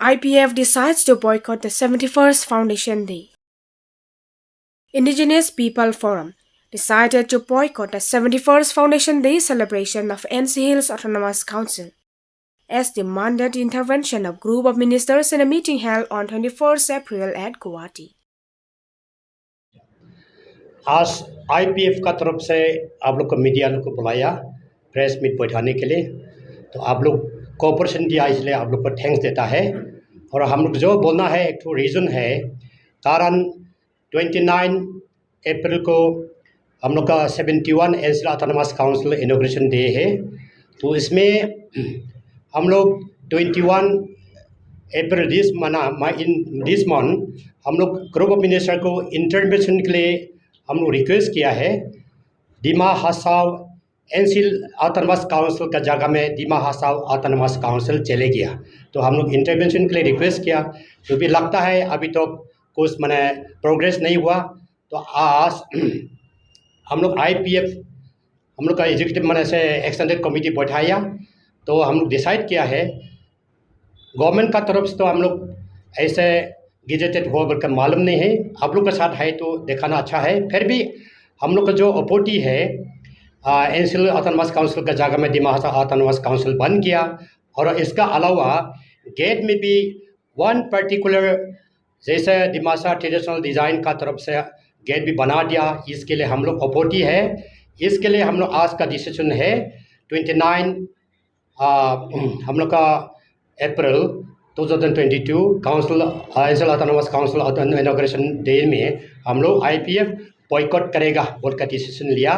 IPF decides to boycott the 71st Foundation Day. Indigenous People Forum decided to boycott the 71st Foundation Day celebration of NC Hills Autonomous Council, as demanded the intervention of group of ministers in a meeting held on 21st April at Guwahati. आज IPF का तरफ से आप लोग को media लोग को बुलाया प्रेस मीट बैठाने के लिए, तो आप लोग कोऑपरेशन दिया, इसलिए आप लोग को थैंक्स देता है। और हम लोग जो बोलना है एक तो रीज़न है, कारण 29 अप्रैल को हम लोग का 71 NC autonomous council inauguration day है। तो इसमें हम लोग 21 अप्रैल दिस मंथ हम लोग ग्रुप ऑफ मिनिस्टर को इंटरवेंशन के लिए हम लोग रिक्वेस्ट किया है। दिमा हसाव NC ऑटोनमस काउंसिल का जगह में दिमा हसाव ऑटोनमस काउंसिल चले गया, तो हम लोग इंटरवेंशन के लिए रिक्वेस्ट किया, तो भी लगता है अभी तो कुछ मैंने प्रोग्रेस नहीं हुआ। तो आज हम लोग IPF हम लोग का एग्जीक्यूटिव मैंने से एक्सटेंडेड कमेटी बैठाया, तो हम लोग डिसाइड किया है गवर्नमेंट का तरफ से तो हम लोग ऐसे गेजेटेड हुआ बोलकर मालूम नहीं है, आप लोग के साथ है तो दिखाना अच्छा है। फिर भी हम लोग का जो अपोटी है NC ऑटोनमस काउंसिल का जगह में दिमा हसाव ऑटोनमस काउंसिल बन गया, और इसका अलावा गेट में भी वन पर्टिकुलर जैसे दिमासा ट्रेडिशनल डिज़ाइन का तरफ से गेट भी बना दिया, इसके लिए हम लोग अपोटी है। इसके लिए हम लोग आज का डिसीजन है 29 हम लोग का अप्रैल 2022 council NC autonomous council inauguration day में हम लोग IPF बॉयकॉट करेगा बोल का डिसीजन लिया।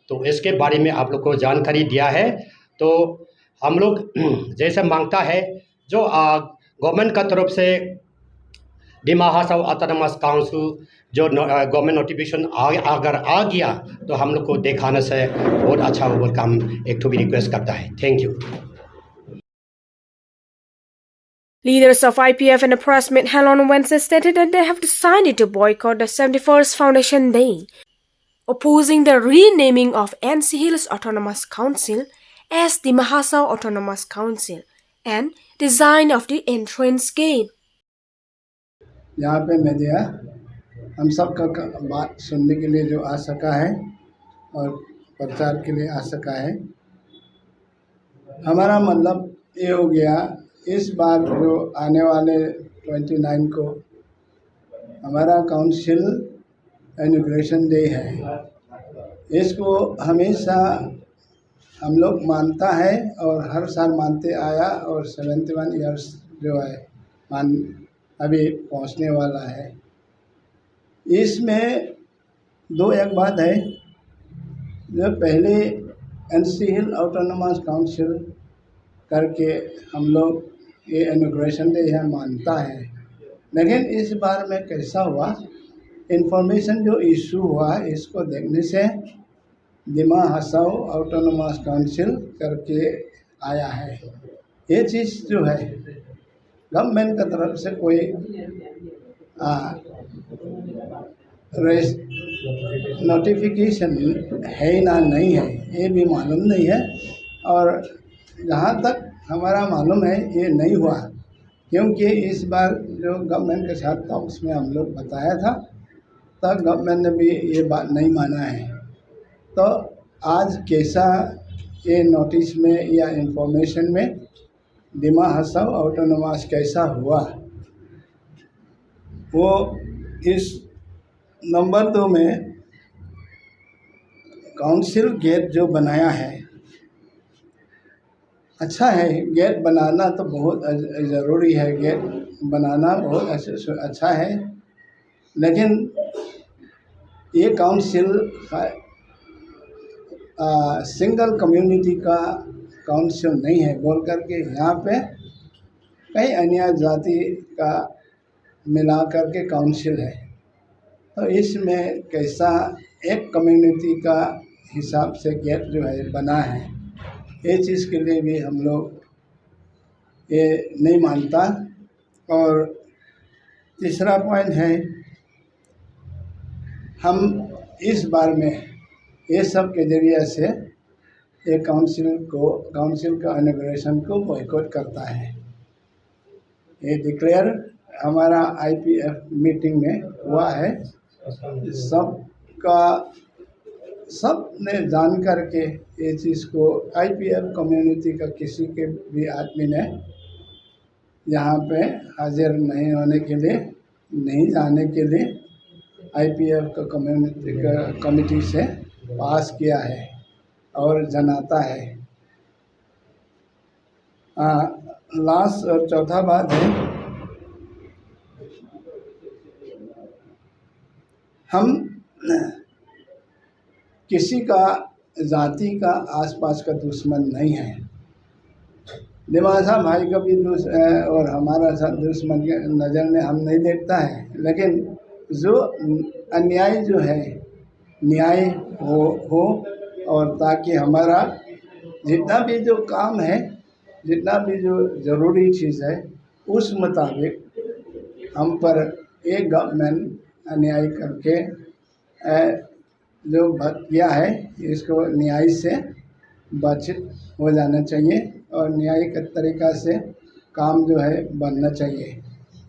तो इसके बारे में आप लोग को जानकारी दिया है। तो हम लोग जैसे मांगता है जो गवर्नमेंट का तरफ से दिमा हसाव ऑटोनमस काउंसिल जो गवर्नमेंट नोटिफिकेशन अगर आ गया तो हम लोग को दिखाने से बहुत अच्छा हो बोल का हम एक तो भी रिक्वेस्ट करता है। Thank you. Leaders of IPF in a press meet held on Wednesday stated that they have decided to boycott the 71st Foundation Day, opposing the renaming of NC Hills Autonomous Council as the Mahasau Autonomous Council and design of the entrance gate. यहाँ पे media हम सब का बात सुनने के लिए जो आ सका है और प्रचार के लिए आ सका है, हमारा मतलब ये हो गया इस बार जो आने वाले 29 को हमारा काउंसिल इनॉग्रेशन डे है, इसको हमेशा हम लोग मानता है और हर साल मानते आया, और 71 ईयर्स जो है अभी पहुंचने वाला है। इसमें दो एक बात है, जो पहले NC हिल ऑटोनमस काउंसिल करके हम लोग ये इनॉग्रेशन डे है मानता है, लेकिन इस बार में कैसा हुआ, इन्फॉर्मेशन जो इशू हुआ इसको देखने से दिमा हसाव ऑटोनमस काउंसिल करके आया है। ये चीज़ जो है गवर्नमेंट की तरफ से कोई नोटिफिकेशन है ना नहीं है ये भी मालूम नहीं है, और जहाँ तक हमारा मालूम है ये नहीं हुआ, क्योंकि इस बार जो गवर्नमेंट के साथ टॉक्स में हम लोग बताया था तब गवर्नमेंट ने भी ये बात नहीं माना है। तो आज कैसा ये नोटिस में या इंफॉर्मेशन में दिमा हसाव ऑटोनमस कैसा हुआ, वो इस नंबर 2 में काउंसिल गेट जो बनाया है अच्छा है। गेट बनाना तो बहुत ज़रूरी है, गेट बनाना बहुत अच्छा है, लेकिन ये काउंसिल सिंगल कम्युनिटी का काउंसिल नहीं है बोल करके यहाँ पे कई अन्य जाति का मिला करके काउंसिल है। तो इसमें कैसा एक कम्युनिटी का हिसाब से गेट जो है बना है, ये चीज़ के लिए भी हम लोग ये नहीं मानता। और तीसरा पॉइंट है, हम इस बार में ये सब के ज़रिए से ये काउंसिल का इनॉग्रेशन को बॉयकॉट करता है। ये डिक्लेयर हमारा आईपीएफ मीटिंग में हुआ है। सब ने जान करके ये चीज़ को आईपीएफ कम्युनिटी का किसी के भी आदमी ने यहाँ पे हाजिर नहीं होने के लिए, नहीं जाने के लिए आईपीएफ का कमिटी से पास किया है और जनाता है। लास्ट और चौथा बात है, हम किसी का जाति का आसपास का दुश्मन नहीं है। दिमासा भाई का भी और हमारा साथ दुश्मन के नज़र में हम नहीं देखता है, लेकिन जो अन्याय जो है न्याय हो और ताकि हमारा जितना भी जो काम है, जितना भी जो ज़रूरी चीज़ है, उस मुताबिक हम पर एक गवर्नमेंट अन्याय करके जो किया है इसको न्याय से बचित हो जाना चाहिए और न्यायिक तरीक़ा से काम जो है बनना चाहिए।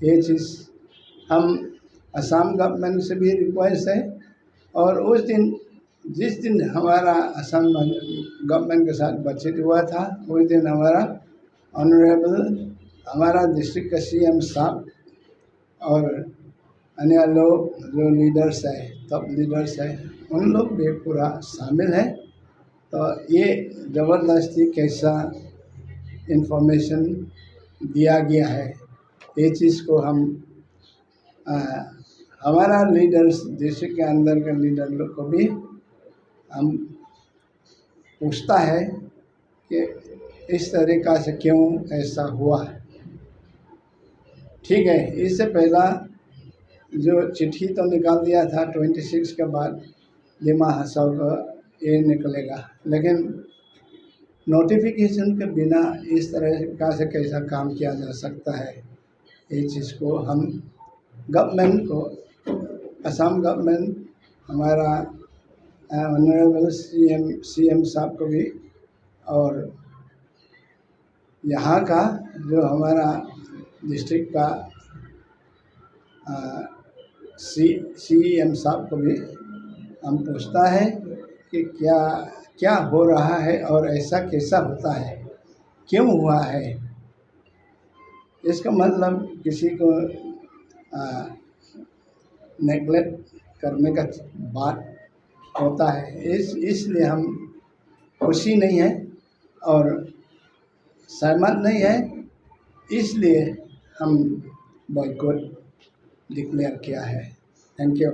ये चीज़ हम असम गवर्नमेंट से भी रिक्वेस्ट है। और उस दिन जिस दिन हमारा असम गवर्नमेंट के साथ बातचीत हुआ था, उस दिन हमारा ऑनरेबल हमारा डिस्ट्रिक्ट का सीएम साहब और अन्य लोग जो लीडर्स है, टॉप लीडर्स है, उन लोग भी पूरा शामिल है। तो ये ज़बरदस्ती कैसा इंफॉर्मेशन दिया गया है, ये चीज़ को हम हमारा लीडर्स डिस्ट्रिक्ट के अंदर के लीडर लोग को भी हम पूछता है कि इस तरीक़ा से क्यों ऐसा हुआ। ठीक है, इससे पहला जो चिट्ठी तो निकाल दिया था 26 के बाद दिमा हसाव का ये निकलेगा, लेकिन नोटिफिकेशन के बिना इस तरह से कैसा काम किया जा सकता है, ये चीज़ को हम गवर्नमेंट को, असम गवर्नमेंट, हमारा ऑनरेबल सीएम साहब को भी और यहाँ का जो हमारा डिस्ट्रिक्ट का सीएम साहब को भी हम पूछता है कि क्या क्या हो रहा है और ऐसा कैसा होता है, क्यों हुआ है। इसका मतलब किसी को नेगलेक्ट करने का बात होता है। इसलिए हम खुशी नहीं है और सहमत नहीं है, इसलिए हम बॉयकॉट डिक्लेयर किया है। Thank you.